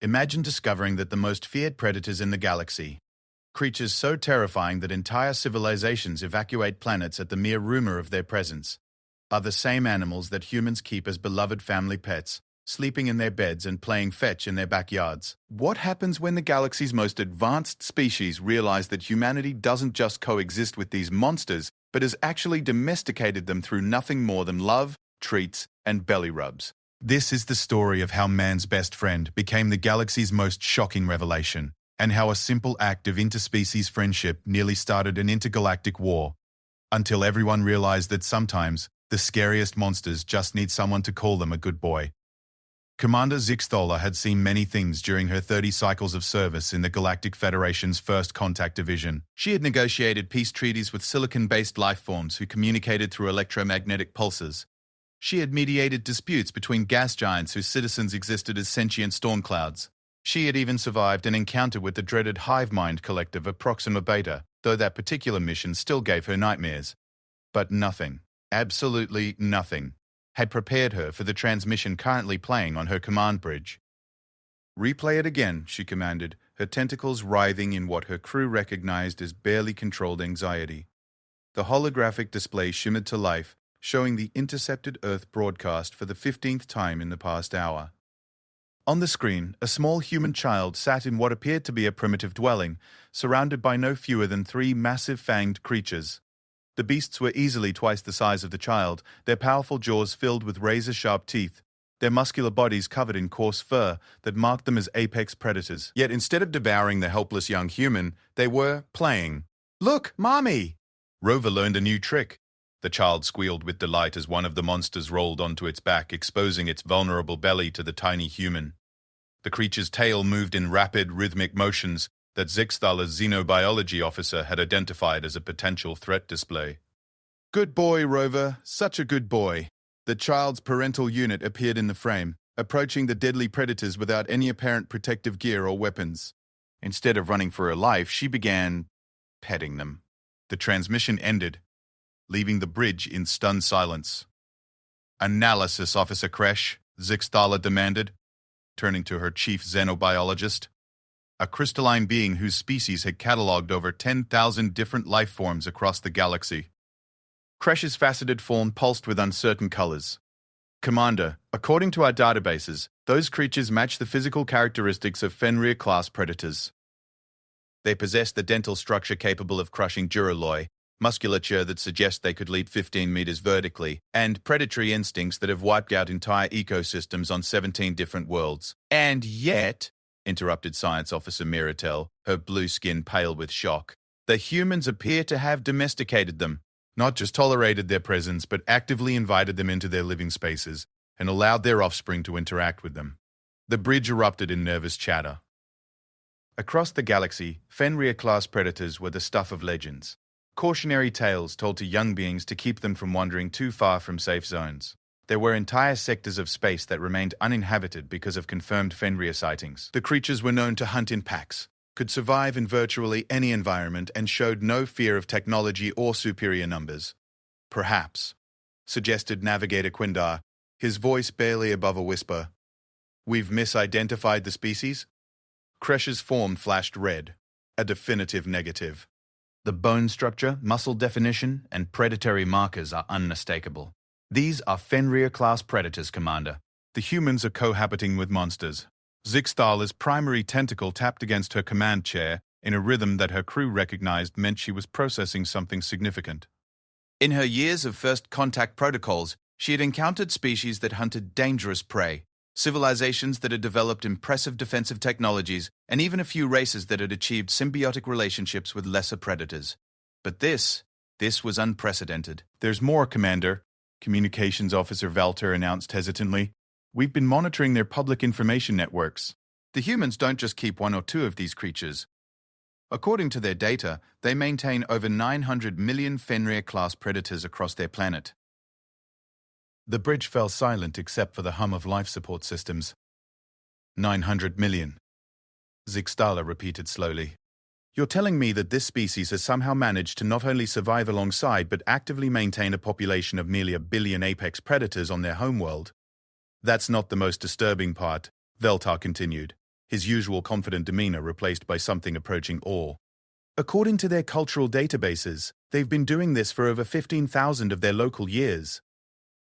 Imagine discovering that the most feared predators in the galaxy, creatures so terrifying that entire civilizations evacuate planets at the mere rumor of their presence, are the same animals that humans keep as beloved family pets, sleeping in their beds and playing fetch in their backyards. What happens when the galaxy's most advanced species realize that humanity doesn't just coexist with these monsters, but has actually domesticated them through nothing more than love, treats, and belly rubs? This is the story of how man's best friend became the galaxy's most shocking revelation, and how a simple act of interspecies friendship nearly started an intergalactic war, until everyone realized that sometimes the scariest monsters just need someone to call them a good boy. Commander Zixthola had seen many things during her 30 cycles of service in the Galactic Federation's First Contact Division. She had negotiated peace treaties with silicon-based life forms who communicated through electromagnetic pulses. She had mediated disputes between gas giants whose citizens existed as sentient storm clouds. She had even survived an encounter with the dreaded hive mind collective of Proxima Beta, though that particular mission still gave her nightmares. But nothing, absolutely nothing, had prepared her for the transmission currently playing on her command bridge. "Replay it again," she commanded, her tentacles writhing in what her crew recognized as barely controlled anxiety. The holographic display shimmered to life, showing the intercepted Earth broadcast for the 15th time in the past hour. On the screen, a small human child sat in what appeared to be a primitive dwelling, surrounded by no fewer than 3 massive fanged creatures. The beasts were easily twice the size of the child, their powerful jaws filled with razor-sharp teeth, their muscular bodies covered in coarse fur that marked them as apex predators. Yet instead of devouring the helpless young human, they were playing. "Look, Mommy!" Rover learned a new trick. The child squealed with delight as one of the monsters rolled onto its back, exposing its vulnerable belly to the tiny human. The creature's tail moved in rapid, rhythmic motions that Zixthala's xenobiology officer had identified as a potential threat display. "Good boy, Rover, such a good boy." The child's parental unit appeared in the frame, approaching the deadly predators without any apparent protective gear or weapons. Instead of running for her life, she began petting them. The transmission ended, leaving the bridge in stunned silence. "Analysis, Officer Kresh," Zixthala demanded, turning to her chief xenobiologist, a crystalline being whose species had catalogued over 10,000 different life forms across the galaxy. Kresh's faceted form pulsed with uncertain colors. "Commander, according to our databases, those creatures match the physical characteristics of Fenrir-class predators. They possess the dental structure capable of crushing Duralloy, musculature that suggests they could leap 15 meters vertically, and predatory instincts that have wiped out entire ecosystems on 17 different worlds. And yet," interrupted Science Officer Miratel, her blue skin pale with shock, "the humans appear to have domesticated them, not just tolerated their presence, but actively invited them into their living spaces and allowed their offspring to interact with them." The bridge erupted in nervous chatter. Across the galaxy, Fenrir-class predators were the stuff of legends. Cautionary tales told to young beings to keep them from wandering too far from safe zones. There were entire sectors of space that remained uninhabited because of confirmed Fenrir sightings. The creatures were known to hunt in packs, could survive in virtually any environment, and showed no fear of technology or superior numbers. "Perhaps," suggested Navigator Quindar, his voice barely above a whisper, "we've misidentified the species?" Kresh's form flashed red, a definitive negative. The bone structure, muscle definition, and predatory markers are unmistakable. These are Fenrir-class predators, Commander. The humans are cohabiting with monsters. Zixthala's primary tentacle tapped against her command chair in a rhythm that her crew recognized meant she was processing something significant. In her years of first contact protocols, she had encountered species that hunted dangerous prey, civilizations that had developed impressive defensive technologies, and even a few races that had achieved symbiotic relationships with lesser predators. But this was unprecedented. "There's more, Commander," Communications Officer Valter announced hesitantly. "We've been monitoring their public information networks. The humans don't just keep 1 or 2 of these creatures. According to their data, they maintain over 900 million Fenrir-class predators across their planet." The bridge fell silent except for the hum of life support systems. 900 million. Zixthala repeated slowly. "You're telling me that this species has somehow managed to not only survive alongside but actively maintain a population of nearly 1 billion apex predators on their homeworld?" "That's not the most disturbing part," Veltar continued. his usual confident demeanor replaced by something approaching awe. According to their cultural databases, they've been doing this for over 15,000 of their local years.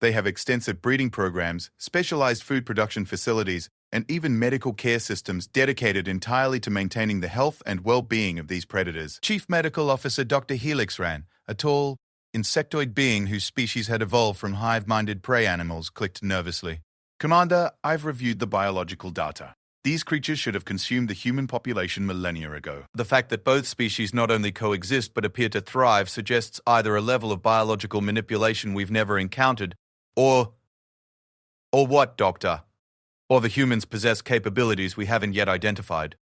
They have extensive breeding programs, specialized food production facilities, and even medical care systems dedicated entirely to maintaining the health and well-being of these predators. Chief Medical Officer Dr. Helix ran, a tall, insectoid being whose species had evolved from hive-minded prey animals, clicked nervously. Commander, I've reviewed the biological data. These creatures should have consumed the human population millennia ago. The fact that both species not only coexist but appear to thrive suggests either a level of biological manipulation we've never encountered, or what, Doctor? Or the humans possess capabilities we haven't yet identified.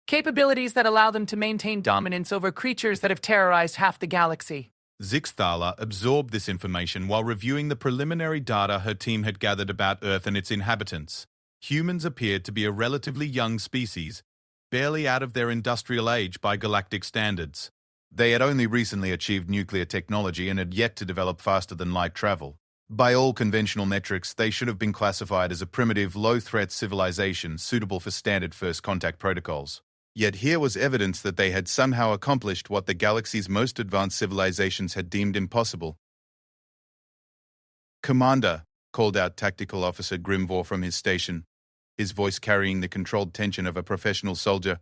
Capabilities that allow them to maintain dominance over creatures that have terrorized half the galaxy. Zixthala absorbed this information while reviewing the preliminary data her team had gathered about Earth and its inhabitants. Humans appeared to be a relatively young species, barely out of their industrial age by galactic standards. They had only recently achieved nuclear technology and had yet to develop faster-than-light travel. By all conventional metrics, they should have been classified as a primitive, low-threat civilization suitable for standard first-contact protocols. Yet here was evidence that they had somehow accomplished what the galaxy's most advanced civilizations had deemed impossible. "Commander," called out Tactical Officer Grimvor from his station, his voice carrying the controlled tension of a professional soldier,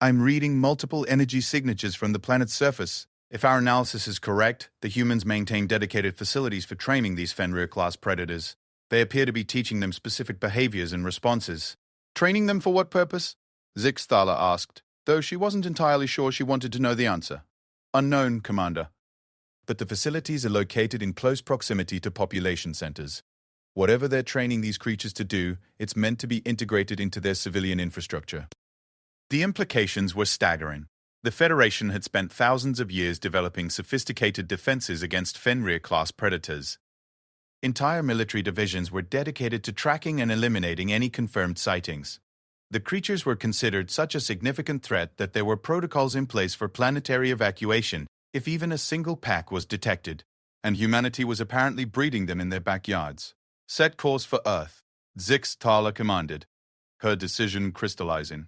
"I'm reading multiple energy signatures from the planet's surface. If our analysis is correct, the humans maintain dedicated facilities for training these Fenrir-class predators. They appear to be teaching them specific behaviors and responses." "Training them for what purpose?" Zixthala asked, though she wasn't entirely sure she wanted to know the answer. "Unknown, Commander. But the facilities are located in close proximity to population centers. Whatever they're training these creatures to do, it's meant to be integrated into their civilian infrastructure." The implications were staggering. The Federation had spent thousands of years developing sophisticated defenses against Fenrir-class predators. Entire military divisions were dedicated to tracking and eliminating any confirmed sightings. The creatures were considered such a significant threat that there were protocols in place for planetary evacuation if even a single pack was detected, and humanity was apparently breeding them in their backyards. "Set course for Earth," Zixthala commanded, her decision crystallizing.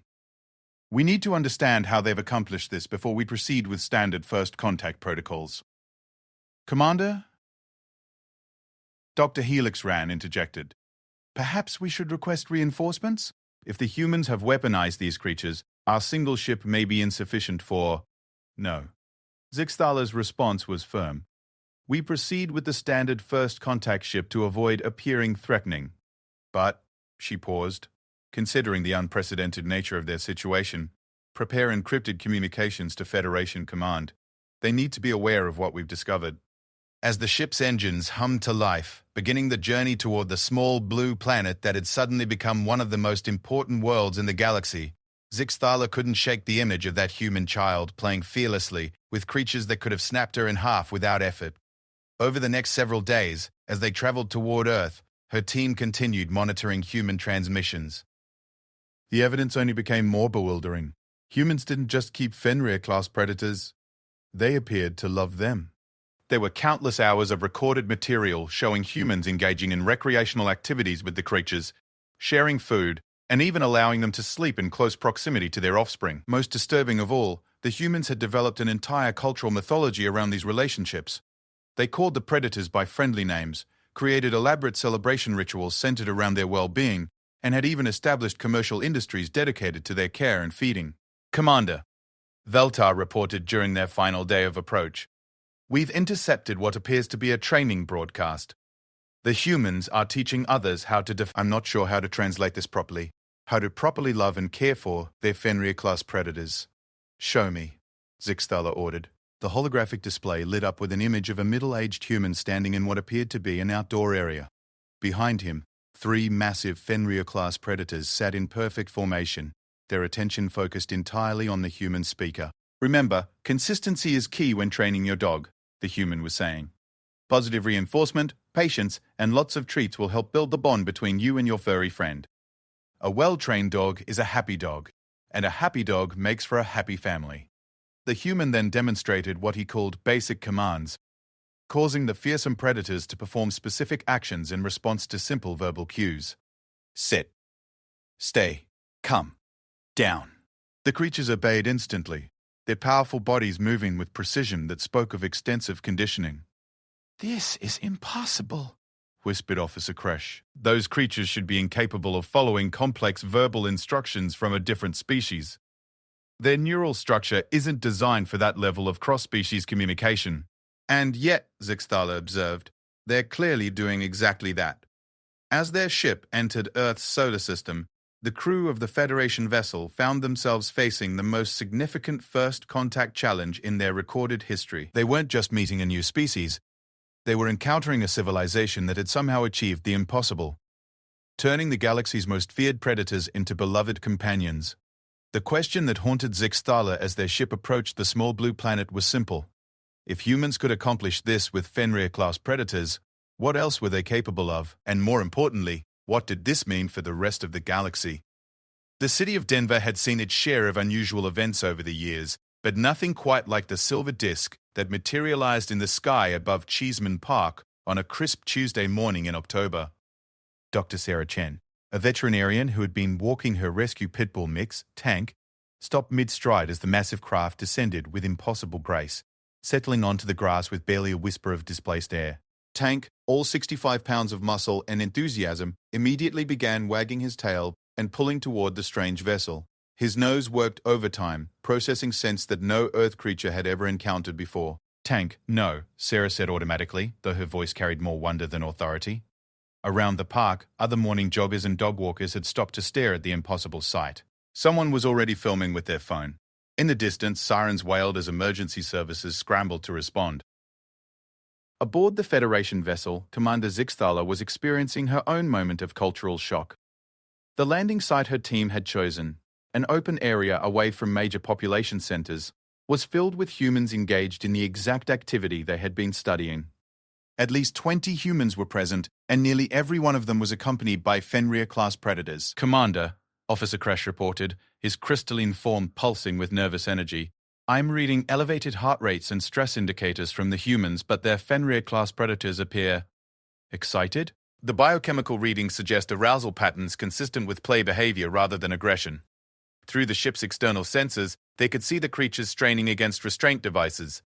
"We need to understand how they've accomplished this before we proceed with standard first contact protocols." "Commander?" Dr. Helix Ran interjected. "Perhaps we should request reinforcements? If the humans have weaponized these creatures, our single ship may be insufficient for—" "No." Zixthala's response was firm. "We proceed with the standard first contact ship to avoid appearing threatening. But," she paused, considering the unprecedented nature of their situation, "prepare encrypted communications to Federation Command. They need to be aware of what we've discovered." As the ship's engines hummed to life, beginning the journey toward the small blue planet that had suddenly become one of the most important worlds in the galaxy, Zixthala couldn't shake the image of that human child playing fearlessly with creatures that could have snapped her in half without effort. Over the next several days, as they traveled toward Earth, her team continued monitoring human transmissions. The evidence only became more bewildering. Humans didn't just keep Fenrir-class predators. They appeared to love them. There were countless hours of recorded material showing humans engaging in recreational activities with the creatures, sharing food, and even allowing them to sleep in close proximity to their offspring. Most disturbing of all, the humans had developed an entire cultural mythology around these relationships. They called the predators by friendly names, created elaborate celebration rituals centered around their well-being, and had even established commercial industries dedicated to their care and feeding. "Commander," Veltar reported during their final day of approach, "we've intercepted what appears to be a training broadcast. The humans are teaching others how to I'm not sure how to translate this properly. How to properly love and care for their Fenrir-class predators." "Show me," Zixthala ordered. The holographic display lit up with an image of a middle-aged human standing in what appeared to be an outdoor area. Behind him, 3 massive Fenrir-class predators sat in perfect formation, their attention focused entirely on the human speaker. "Remember, consistency is key when training your dog," the human was saying. "Positive reinforcement, patience, and lots of treats will help build the bond between you and your furry friend. A well-trained dog is a happy dog, and a happy dog makes for a happy family." The human then demonstrated what he called basic commands, causing the fearsome predators to perform specific actions in response to simple verbal cues. "Sit. Stay. Come. Down. The creatures obeyed instantly, their powerful bodies moving with precision that spoke of extensive conditioning. "This is impossible," whispered Officer Kresh. "Those creatures should be incapable of following complex verbal instructions from a different species. Their neural structure isn't designed for that level of cross-species communication. And yet," Zixtala observed, "they're clearly doing exactly that." As their ship entered Earth's solar system, the crew of the Federation vessel found themselves facing the most significant first contact challenge in their recorded history. They weren't just meeting a new species, they were encountering a civilization that had somehow achieved the impossible, turning the galaxy's most feared predators into beloved companions. The question that haunted Zixtala as their ship approached the small blue planet was simple. If humans could accomplish this with Fenrir-class predators, what else were they capable of? And more importantly, what did this mean for the rest of the galaxy? The city of Denver had seen its share of unusual events over the years, but nothing quite like the silver disk that materialized in the sky above Cheeseman Park on a crisp Tuesday morning in October. Dr. Sarah Chen, a veterinarian who had been walking her rescue pitbull mix, Tank, stopped mid-stride as the massive craft descended with impossible grace, settling onto the grass with barely a whisper of displaced air. Tank, all 65 pounds of muscle and enthusiasm, immediately began wagging his tail and pulling toward the strange vessel. His nose worked overtime, processing scents that no Earth creature had ever encountered before. "Tank, no," Sarah said automatically, though her voice carried more wonder than authority. Around the park, other morning joggers and dog walkers had stopped to stare at the impossible sight. Someone was already filming with their phone. In the distance, sirens wailed as emergency services scrambled to respond. Aboard the Federation vessel, Commander Zixtala was experiencing her own moment of cultural shock. The landing site her team had chosen, an open area away from major population centers, was filled with humans engaged in the exact activity they had been studying. At least 20 humans were present, and nearly every one of them was accompanied by Fenrir-class predators. "Commander," Officer Kresh reported, his crystalline form pulsing with nervous energy, "I'm reading elevated heart rates and stress indicators from the humans, but their Fenrir-class predators appear excited. The biochemical readings suggest arousal patterns consistent with play behavior rather than aggression. Through the ship's external sensors, they could see the creatures straining against restraint devices.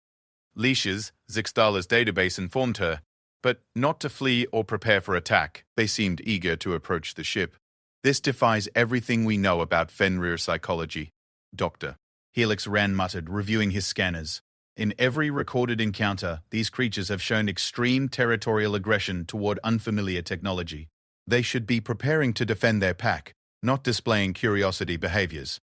Leashes, Zixtala's database informed her, but not to flee or prepare for attack. They seemed eager to approach the ship. This defies everything we know about Fenrir psychology, Doctor." Helix Rand muttered, reviewing his scanners. "In every recorded encounter, these creatures have shown extreme territorial aggression toward unfamiliar technology. They should be preparing to defend their pack, not displaying curiosity behaviors."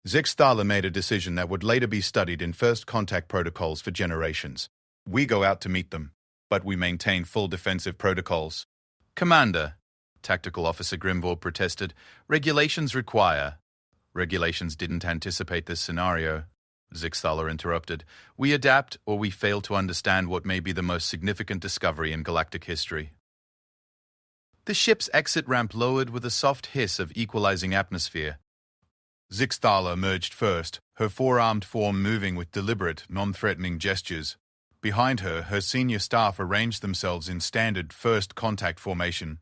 Zixtala made a decision that would later be studied in first contact protocols for generations. "We go out to meet them, but we maintain full defensive protocols." "Commander," Tactical Officer Grimvor protested, "regulations require—" "Regulations didn't anticipate this scenario," Zixtala interrupted. "We adapt or we fail to understand what may be the most significant discovery in galactic history." The ship's exit ramp lowered with a soft hiss of equalizing atmosphere. Zixtala emerged first, her four-armed form moving with deliberate, non-threatening gestures. Behind her, her senior staff arranged themselves in standard first contact formation,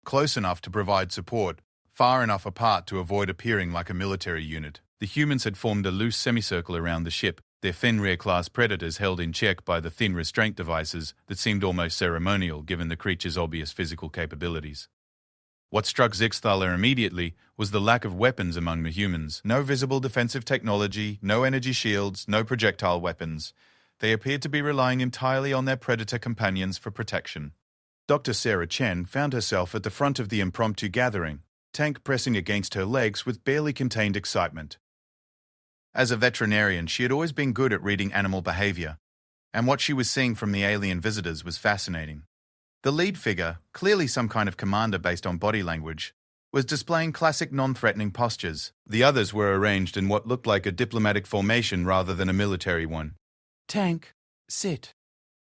close enough to provide support, far enough apart to avoid appearing like a military unit. The humans had formed a loose semicircle around the ship, their Fenrir-class predators held in check by the thin restraint devices that seemed almost ceremonial given the creature's obvious physical capabilities. What struck Zixtala immediately was the lack of weapons among the humans. No visible defensive technology, no energy shields, no projectile weapons. They appeared to be relying entirely on their predator companions for protection. Dr. Sarah Chen found herself at the front of the impromptu gathering, Tank pressing against her legs with barely contained excitement. As a veterinarian, she had always been good at reading animal behavior, and what she was seeing from the alien visitors was fascinating. The lead figure, clearly some kind of commander based on body language, was displaying classic non-threatening postures. The others were arranged in what looked like a diplomatic formation rather than a military one. "Tank, sit,"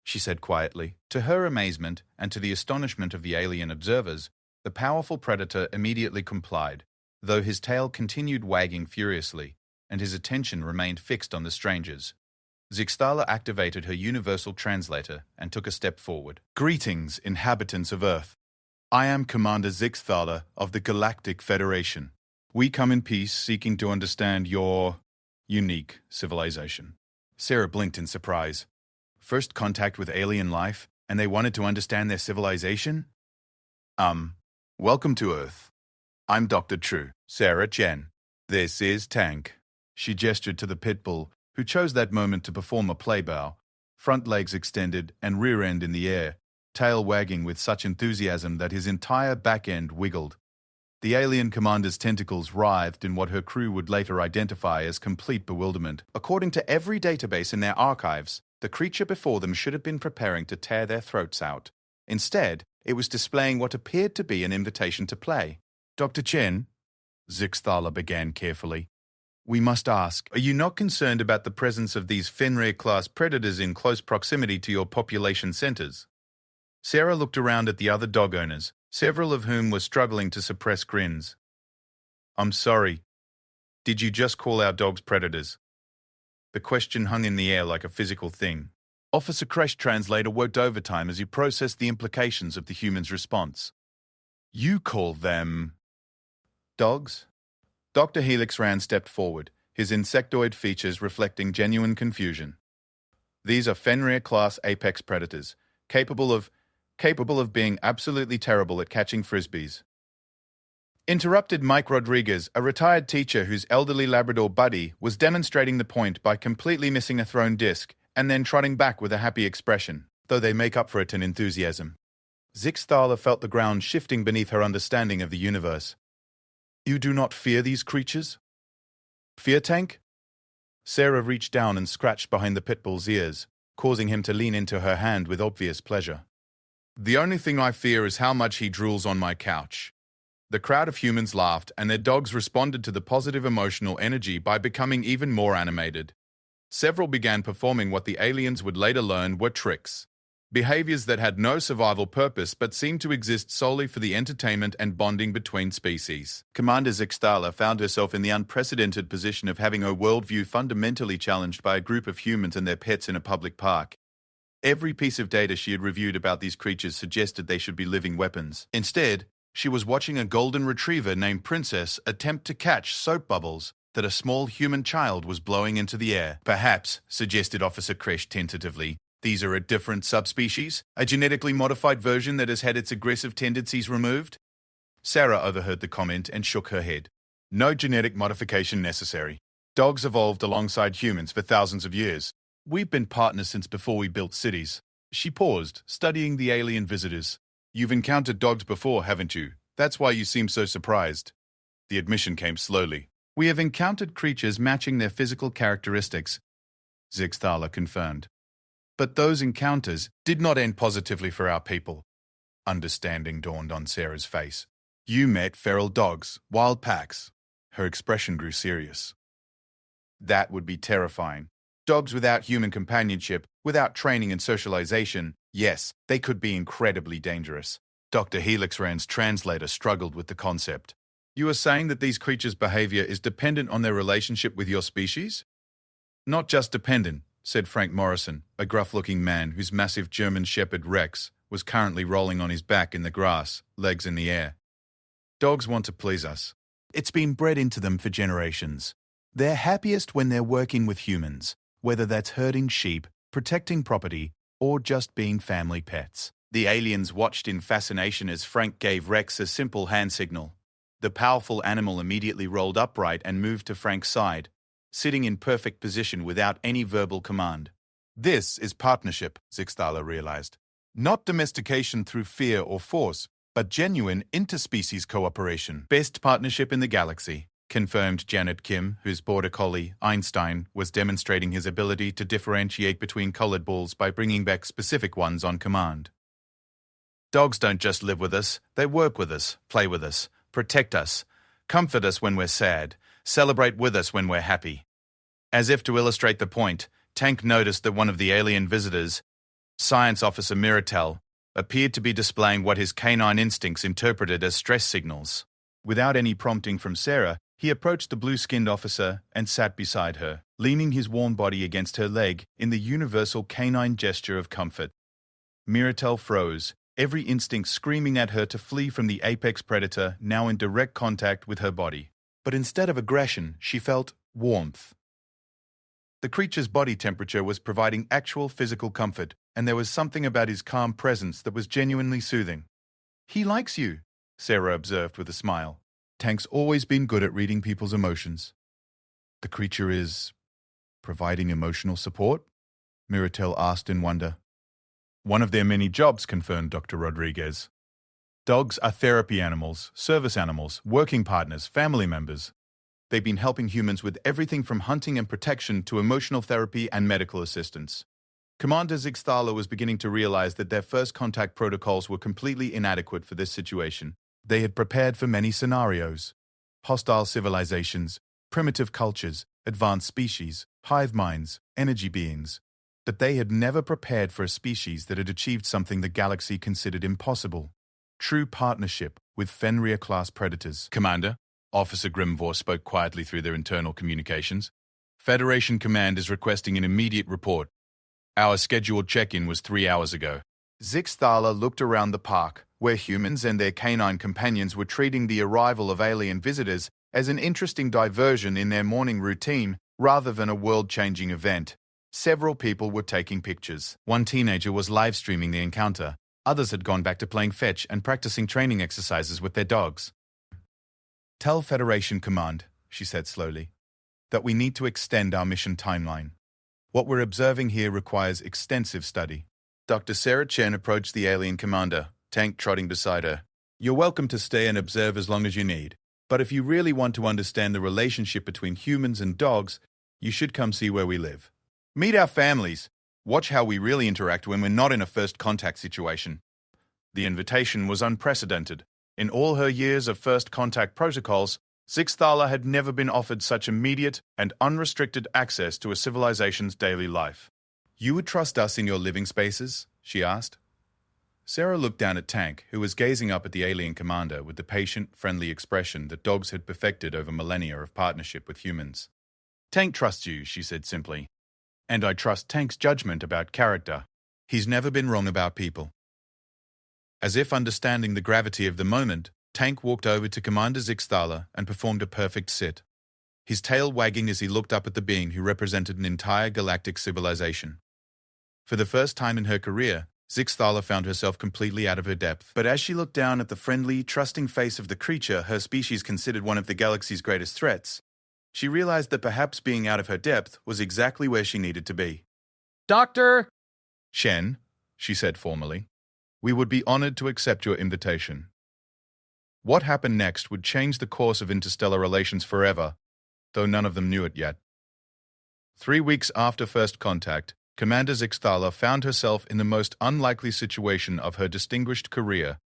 she said quietly. To her amazement, and to the astonishment of the alien observers, the powerful predator immediately complied, though his tail continued wagging furiously, and his attention remained fixed on the strangers. Zixtala activated her universal translator and took a step forward. "Greetings, inhabitants of Earth. I am Commander Zixtala of the Galactic Federation. We come in peace, seeking to understand your unique civilization. Sarah blinked in surprise. First contact with alien life, and they wanted to understand their civilization? Welcome to Earth. I'm Dr. True, Sarah Chen. This is Tank. She gestured to the pit bull, who chose that moment to perform a playbow, front legs extended and rear end in the air, tail wagging with such enthusiasm that his entire back end wiggled. The alien commander's tentacles writhed in what her crew would later identify as complete bewilderment. According to every database in their archives, the creature before them should have been preparing to tear their throats out. Instead, it was displaying what appeared to be an invitation to play. Dr. Chen, Zixthala began carefully, we must ask, are you not concerned about the presence of these Fenrir-class predators in close proximity to your population centers? Sarah looked around at the other dog owners, several of whom were struggling to suppress grins. I'm sorry. Did you just call our dogs predators? The question hung in the air like a physical thing. Officer Crash Translator worked overtime as he processed the implications of the human's response. You call them dogs? Dr. Helix Rand stepped forward, his insectoid features reflecting genuine confusion. These are Fenrir-class apex predators, capable of being absolutely terrible at catching frisbees. Interrupted Mike Rodriguez, a retired teacher whose elderly Labrador buddy was demonstrating the point by completely missing a thrown disc and then trotting back with a happy expression, though they make up for it in enthusiasm. Zixthala felt the ground shifting beneath her understanding of the universe. You do not fear these creatures? Fear, Tank? Sarah reached down and scratched behind the pit bull's ears, causing him to lean into her hand with obvious pleasure. The only thing I fear is how much he drools on my couch. The crowd of humans laughed, and their dogs responded to the positive emotional energy by becoming even more animated. Several began performing what the aliens would later learn were tricks. Behaviors that had no survival purpose but seemed to exist solely for the entertainment and bonding between species. Commander Zixthala found herself in the unprecedented position of having her worldview fundamentally challenged by a group of humans and their pets in a public park. Every piece of data she had reviewed about these creatures suggested they should be living weapons. Instead, she was watching a golden retriever named Princess attempt to catch soap bubbles that a small human child was blowing into the air. Perhaps, suggested Officer Kresh tentatively, these are a different subspecies, a genetically modified version that has had its aggressive tendencies removed? Sarah overheard the comment and shook her head. No genetic modification necessary. Dogs evolved alongside humans for thousands of years. We've been partners since before we built cities. She paused, studying the alien visitors. You've encountered dogs before, haven't you? That's why you seem so surprised. The admission came slowly. We have encountered creatures matching their physical characteristics, Zixthala confirmed. But those encounters did not end positively for our people. Understanding dawned on Sarah's face. You met feral dogs, wild packs. Her expression grew serious. That would be terrifying. Dogs without human companionship, without training and socialization, yes, they could be incredibly dangerous. Dr. Helix Rand's translator struggled with the concept. You are saying that these creatures' behavior is dependent on their relationship with your species? Not just dependent, said Frank Morrison, a gruff-looking man whose massive German Shepherd Rex was currently rolling on his back in the grass, legs in the air. Dogs want to please us. It's been bred into them for generations. They're happiest when they're working with humans, whether that's herding sheep, protecting property, or just being family pets. The aliens watched in fascination as Frank gave Rex a simple hand signal. The powerful animal immediately rolled upright and moved to Frank's side, sitting in perfect position without any verbal command. This is partnership, Zixthala realized. Not domestication through fear or force, but genuine interspecies cooperation. Best partnership in the galaxy, confirmed Janet Kim, whose border collie, Einstein, was demonstrating his ability to differentiate between colored balls by bringing back specific ones on command. Dogs don't just live with us, they work with us, play with us, protect us, comfort us when we're sad, celebrate with us when we're happy. As if to illustrate the point, Tank noticed that one of the alien visitors, Science Officer Miratel, appeared to be displaying what his canine instincts interpreted as stress signals. Without any prompting from Sarah, he approached the blue-skinned officer and sat beside her, leaning his warm body against her leg in the universal canine gesture of comfort. Miratel froze, every instinct screaming at her to flee from the apex predator now in direct contact with her body. But instead of aggression, she felt warmth. The creature's body temperature was providing actual physical comfort, and there was something about his calm presence that was genuinely soothing. "He likes you," Sarah observed with a smile. "Tank's always been good at reading people's emotions." "The creature is providing emotional support?" Miratel asked in wonder. "One of their many jobs," confirmed Dr. Rodriguez. "Dogs are therapy animals, service animals, working partners, family members. They've been helping humans with everything from hunting and protection to emotional therapy and medical assistance." Commander Zixthala was beginning to realize that their first contact protocols were completely inadequate for this situation. They had prepared for many scenarios: hostile civilizations, primitive cultures, advanced species, hive minds, energy beings. But they had never prepared for a species that had achieved something the galaxy considered impossible: true partnership with Fenrir-class predators. "Commander," Officer Grimvor spoke quietly through their internal communications, "Federation Command is requesting an immediate report. Our scheduled check-in was 3 hours ago." Zixthala looked around the park, where humans and their canine companions were treating the arrival of alien visitors as an interesting diversion in their morning routine rather than a world-changing event. Several people were taking pictures. One teenager was live-streaming the encounter. Others had gone back to playing fetch and practicing training exercises with their dogs. "Tell Federation Command," she said slowly, "that we need to extend our mission timeline. What we're observing here requires extensive study." Dr. Sarah Chen approached the alien commander, Tank trotting beside her. "You're welcome to stay and observe as long as you need. But if you really want to understand the relationship between humans and dogs, you should come see where we live. Meet our families. Watch how we really interact when we're not in a first contact situation." The invitation was unprecedented. In all her years of first contact protocols, Zixthala had never been offered such immediate and unrestricted access to a civilization's daily life. "You would trust us in your living spaces?" she asked. Sarah looked down at Tank, who was gazing up at the alien commander with the patient, friendly expression that dogs had perfected over millennia of partnership with humans. "Tank trusts you," she said simply. "And I trust Tank's judgment about character. He's never been wrong about people." As if understanding the gravity of the moment, Tank walked over to Commander Zixthala and performed a perfect sit, his tail wagging as he looked up at the being who represented an entire galactic civilization. For the first time in her career, Zixthala found herself completely out of her depth. But as she looked down at the friendly, trusting face of the creature her species considered one of the galaxy's greatest threats, she realized that perhaps being out of her depth was exactly where she needed to be. "Doctor!" "Shen," she said formally, "we would be honored to accept your invitation." What happened next would change the course of interstellar relations forever, though none of them knew it yet. 3 weeks after first contact, Commander Zixthala found herself in the most unlikely situation of her distinguished career,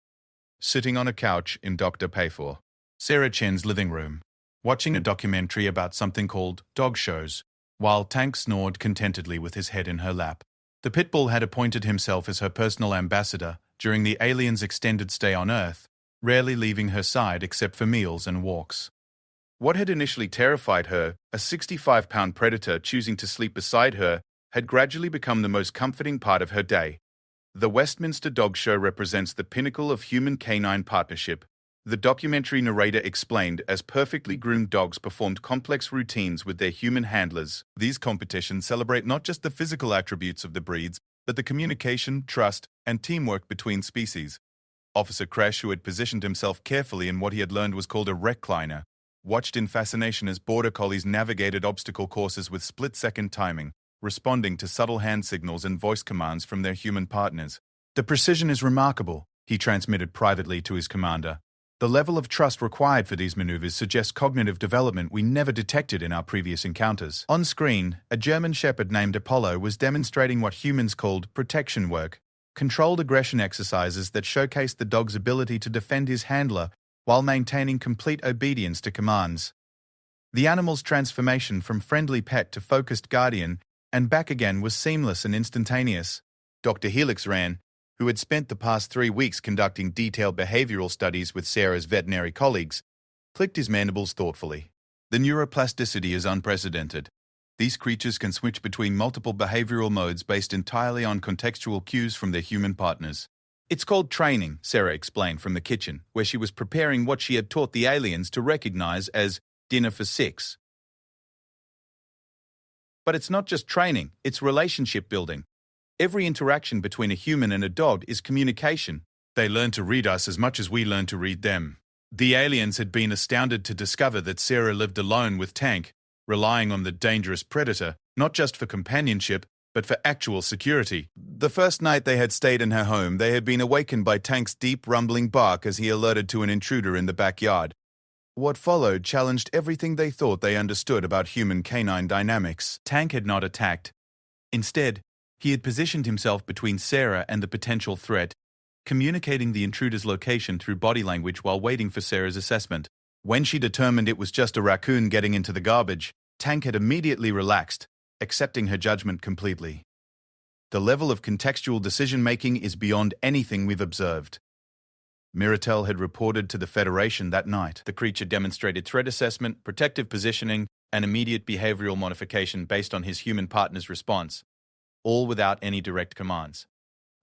sitting on a couch in Dr. Payfor, Sarah Chen's living room, watching a documentary about something called dog shows, while Tank snored contentedly with his head in her lap. The pitbull had appointed himself as her personal ambassador during the alien's extended stay on Earth, rarely leaving her side except for meals and walks. What had initially terrified her, a 65-pound predator choosing to sleep beside her, had gradually become the most comforting part of her day. The Westminster Dog Show represents the pinnacle of human-canine partnership, the documentary narrator explained, as perfectly groomed dogs performed complex routines with their human handlers. These competitions celebrate not just the physical attributes of the breeds, but the communication, trust, and teamwork between species. Officer Crash, who had positioned himself carefully in what he had learned was called a recliner, watched in fascination as border collies navigated obstacle courses with split-second timing, responding to subtle hand signals and voice commands from their human partners. "The precision is remarkable," he transmitted privately to his commander. "The level of trust required for these maneuvers suggests cognitive development we never detected in our previous encounters." On screen, a German shepherd named Apollo was demonstrating what humans called protection work, controlled aggression exercises that showcased the dog's ability to defend his handler while maintaining complete obedience to commands. The animal's transformation from friendly pet to focused guardian and back again was seamless and instantaneous. Dr. Helix Ran, who had spent the past 3 weeks conducting detailed behavioral studies with Sarah's veterinary colleagues, clicked his mandibles thoughtfully. "The neuroplasticity is unprecedented. These creatures can switch between multiple behavioral modes based entirely on contextual cues from their human partners. It's called training," Sarah explained from the kitchen, where she was preparing what she had taught the aliens to recognize as dinner for 6. But it's not just training, it's relationship building. Every interaction between a human and a dog is communication. They learn to read us as much as we learn to read them. The aliens had been astounded to discover that Sarah lived alone with Tank, relying on the dangerous predator, not just for companionship, but for actual security. The first night they had stayed in her home, they had been awakened by Tank's deep, rumbling bark as he alerted to an intruder in the backyard. What followed challenged everything they thought they understood about human-canine dynamics. Tank had not attacked. Instead, he had positioned himself between Sarah and the potential threat, communicating the intruder's location through body language while waiting for Sarah's assessment. When she determined it was just a raccoon getting into the garbage, Tank had immediately relaxed, accepting her judgment completely. The level of contextual decision-making is beyond anything we've observed. Miratel had reported to the Federation that night. The creature demonstrated threat assessment, protective positioning, and immediate behavioral modification based on his human partner's response, all without any direct commands.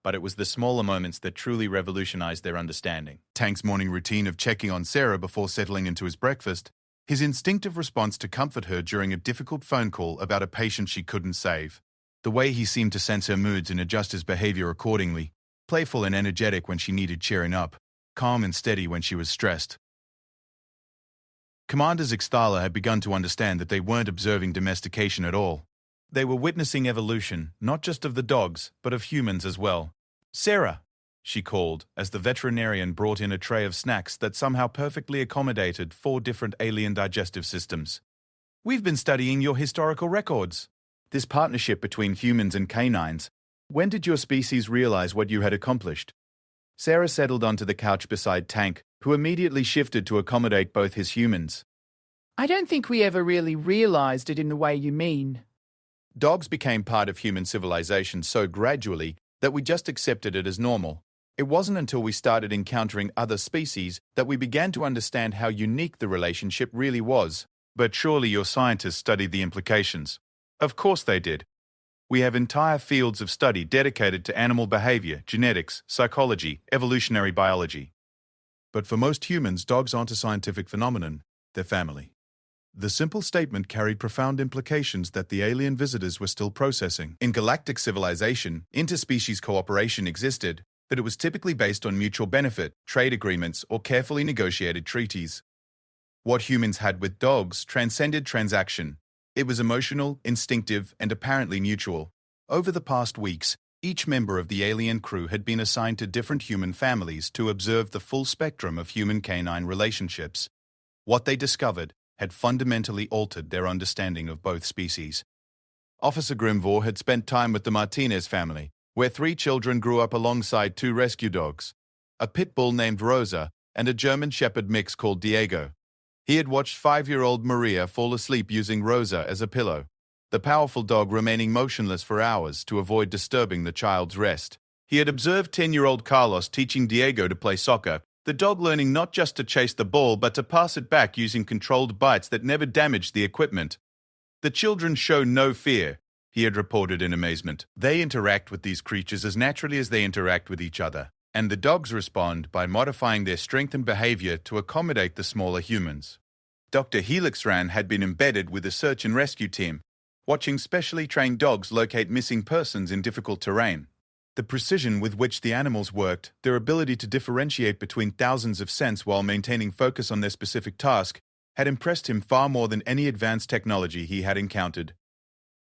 But it was the smaller moments that truly revolutionized their understanding. Tank's morning routine of checking on Sarah before settling into his breakfast, his instinctive response to comfort her during a difficult phone call about a patient she couldn't save, the way he seemed to sense her moods and adjust his behavior accordingly, playful and energetic when she needed cheering up, calm and steady when she was stressed. Commanders Ixthala had begun to understand that they weren't observing domestication at all. They were witnessing evolution, not just of the dogs, but of humans as well. "Sarah," she called, as the veterinarian brought in a tray of snacks that somehow perfectly accommodated 4 different alien digestive systems. "We've been studying your historical records. This partnership between humans and canines. When did your species realize what you had accomplished?" Sarah settled onto the couch beside Tank, who immediately shifted to accommodate both his humans. I don't think we ever really realized it in the way you mean. Dogs became part of human civilization so gradually that we just accepted it as normal. It wasn't until we started encountering other species that we began to understand how unique the relationship really was. But surely your scientists studied the implications. Of course they did. We have entire fields of study dedicated to animal behavior, genetics, psychology, evolutionary biology. But for most humans, dogs aren't a scientific phenomenon, they're family. The simple statement carried profound implications that the alien visitors were still processing. In galactic civilization, interspecies cooperation existed, but it was typically based on mutual benefit, trade agreements, or carefully negotiated treaties. What humans had with dogs transcended transaction. It was emotional, instinctive, and apparently mutual. Over the past weeks, each member of the alien crew had been assigned to different human families to observe the full spectrum of human-canine relationships. What they discovered had fundamentally altered their understanding of both species. Officer Grimvor had spent time with the Martinez family, where 3 children grew up alongside 2 rescue dogs, a pit bull named Rosa and a German Shepherd mix called Diego. He had watched 5-year-old Maria fall asleep using Rosa as a pillow, the powerful dog remaining motionless for hours to avoid disturbing the child's rest. He had observed 10-year-old Carlos teaching Diego to play soccer, the dog learning not just to chase the ball but to pass it back using controlled bites that never damaged the equipment. The children show no fear, he had reported in amazement. They interact with these creatures as naturally as they interact with each other, and the dogs respond by modifying their strength and behavior to accommodate the smaller humans. Dr. Helixran had been embedded with a search and rescue team, watching specially trained dogs locate missing persons in difficult terrain. The precision with which the animals worked, their ability to differentiate between thousands of scents while maintaining focus on their specific task, had impressed him far more than any advanced technology he had encountered.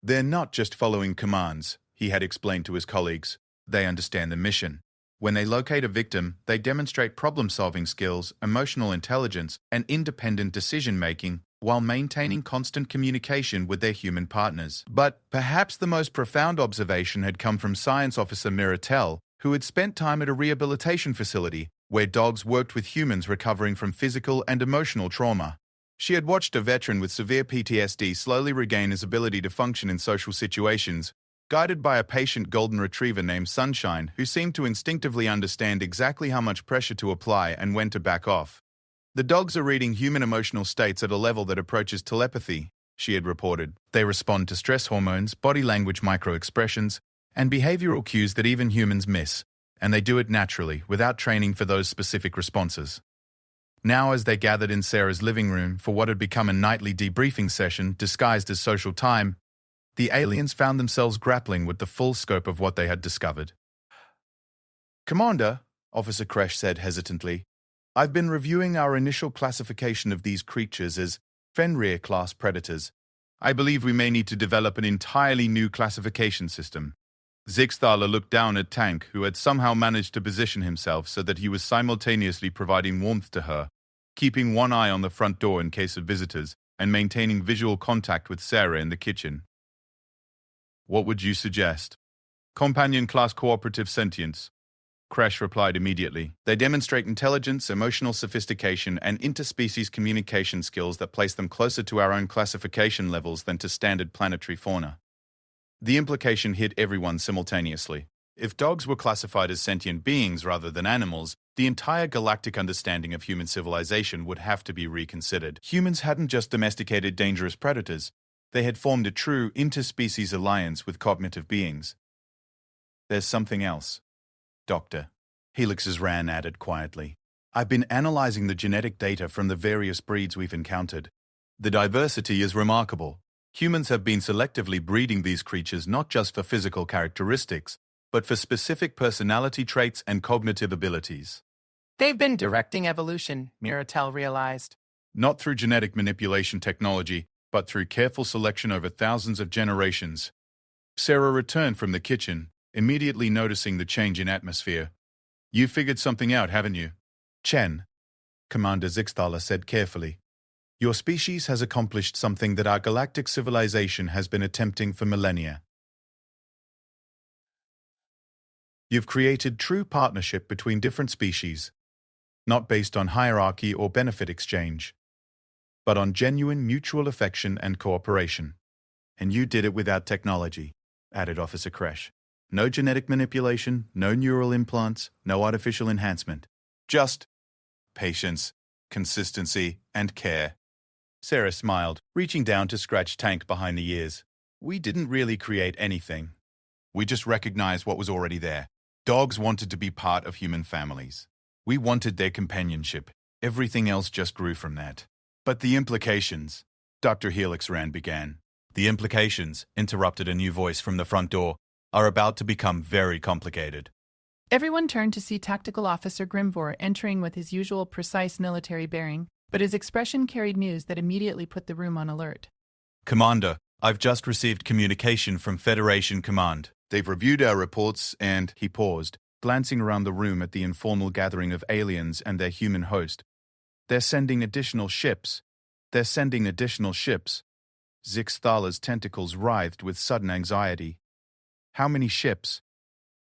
"They're not just following commands," he had explained to his colleagues. "They understand the mission. When they locate a victim, they demonstrate problem-solving skills, emotional intelligence, and independent decision-making while maintaining constant communication with their human partners." But perhaps the most profound observation had come from Science Officer Miratel, who had spent time at a rehabilitation facility where dogs worked with humans recovering from physical and emotional trauma. She had watched a veteran with severe PTSD slowly regain his ability to function in social situations, guided by a patient golden retriever named Sunshine, who seemed to instinctively understand exactly how much pressure to apply and when to back off. "The dogs are reading human emotional states at a level that approaches telepathy," she had reported. "They respond to stress hormones, body language micro-expressions, and behavioral cues that even humans miss, and they do it naturally, without training for those specific responses." Now, as they gathered in Sarah's living room for what had become a nightly debriefing session disguised as social time, the aliens found themselves grappling with the full scope of what they had discovered. "Commander," Officer Kresh said hesitantly, "I've been reviewing our initial classification of these creatures as Fenrir-class predators. I believe we may need to develop an entirely new classification system." Zixthala looked down at Tank, who had somehow managed to position himself so that he was simultaneously providing warmth to her, keeping one eye on the front door in case of visitors, and maintaining visual contact with Sarah in the kitchen. "What would you suggest?" "Companion-class cooperative sentience," Kresh replied immediately. "They demonstrate intelligence, emotional sophistication, and interspecies communication skills that place them closer to our own classification levels than to standard planetary fauna." The implication hit everyone simultaneously. If dogs were classified as sentient beings rather than animals, the entire galactic understanding of human civilization would have to be reconsidered. Humans hadn't just domesticated dangerous predators, they had formed a true interspecies alliance with cognitive beings. "There's something else, Doctor," Helix's Ran added quietly. "I've been analyzing the genetic data from the various breeds we've encountered. The diversity is remarkable. Humans have been selectively breeding these creatures not just for physical characteristics, but for specific personality traits and cognitive abilities." They've been directing evolution, Miratel realized. "Not through genetic manipulation technology, but through careful selection over thousands of generations." Sarah returned from the kitchen, immediately noticing the change in atmosphere. "You figured something out, haven't you?" "Chen," Commander Zixthala said carefully, "your species has accomplished something that our galactic civilization has been attempting for millennia. You've created true partnership between different species, not based on hierarchy or benefit exchange, but on genuine mutual affection and cooperation. And you did it without technology," added Officer Kresh. "No genetic manipulation, no neural implants, no artificial enhancement. Just patience, consistency, and care." Sarah smiled, reaching down to scratch Tank behind the ears. "We didn't really create anything. We just recognized what was already there. Dogs wanted to be part of human families. We wanted their companionship. Everything else just grew from that." "But the implications," Dr. Helix Rand began. "The implications," interrupted a new voice from the front door, "are about to become very complicated." Everyone turned to see Tactical Officer Grimvor entering with his usual precise military bearing, but his expression carried news that immediately put the room on alert. "Commander, I've just received communication from Federation Command. They've reviewed our reports and," he paused, glancing around the room at the informal gathering of aliens and their human host. "They're sending additional ships. Zixthala's tentacles writhed with sudden anxiety. "How many ships?"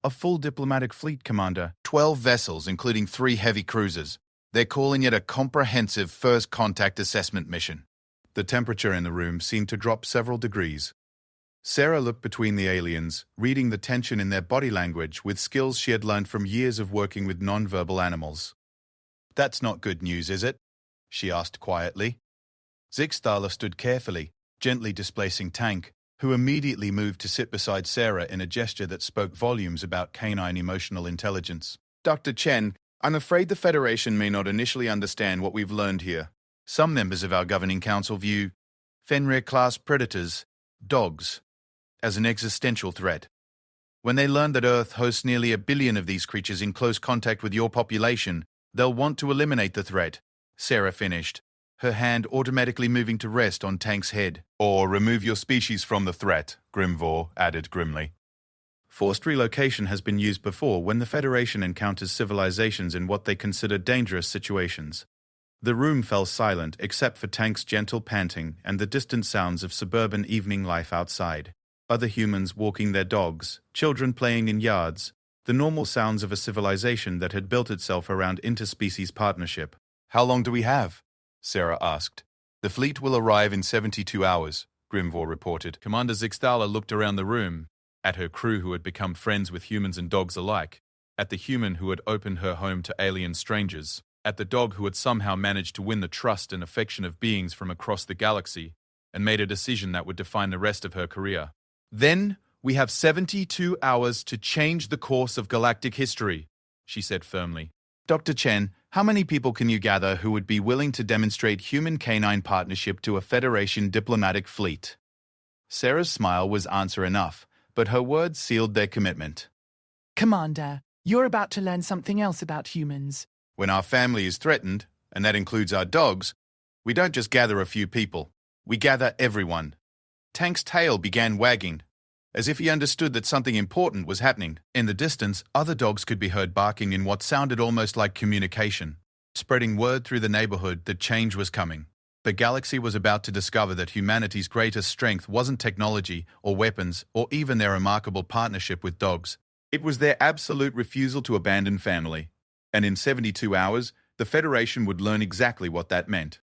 "A full diplomatic fleet, Commander. 12 vessels, including 3 heavy cruisers. They're calling it a comprehensive first contact assessment mission." The temperature in the room seemed to drop several degrees. Sarah looked between the aliens, reading the tension in their body language with skills she had learned from years of working with non-verbal animals. "That's not good news, is it?" she asked quietly. Zixthala stood carefully, gently displacing Tank, who immediately moved to sit beside Sarah in a gesture that spoke volumes about canine emotional intelligence. "Dr. Chen, I'm afraid the Federation may not initially understand what we've learned here. Some members of our governing council view Fenrir-class predators, dogs, as an existential threat. When they learn that Earth hosts nearly 1 billion of these creatures in close contact with your population, they'll want to eliminate the threat," Sarah finished, her hand automatically moving to rest on Tank's head. "Or remove your species from the threat," Grimvor added grimly. "Forced relocation has been used before when the Federation encounters civilizations in what they consider dangerous situations." The room fell silent except for Tank's gentle panting and the distant sounds of suburban evening life outside. Other humans walking their dogs, children playing in yards, the normal sounds of a civilization that had built itself around interspecies partnership. "How long do we have?" Sarah asked. "The fleet will arrive in 72 hours, Grimvor reported. Commander Zixthala looked around the room, at her crew who had become friends with humans and dogs alike, at the human who had opened her home to alien strangers, at the dog who had somehow managed to win the trust and affection of beings from across the galaxy, and made a decision that would define the rest of her career. "Then we have 72 hours to change the course of galactic history," she said firmly. Dr. Chen, how many people can you gather who would be willing to demonstrate human-canine partnership to a Federation diplomatic fleet? Sarah's smile was answer enough, but her words sealed their commitment. Commander, you're about to learn something else about humans. When our family is threatened, and that includes our dogs, we don't just gather a few people. We gather everyone. Tank's tail began wagging, as if he understood that something important was happening. In the distance, other dogs could be heard barking in what sounded almost like communication, spreading word through the neighborhood that change was coming. The galaxy was about to discover that humanity's greatest strength wasn't technology or weapons or even their remarkable partnership with dogs. It was their absolute refusal to abandon family. And in 72 hours, the Federation would learn exactly what that meant.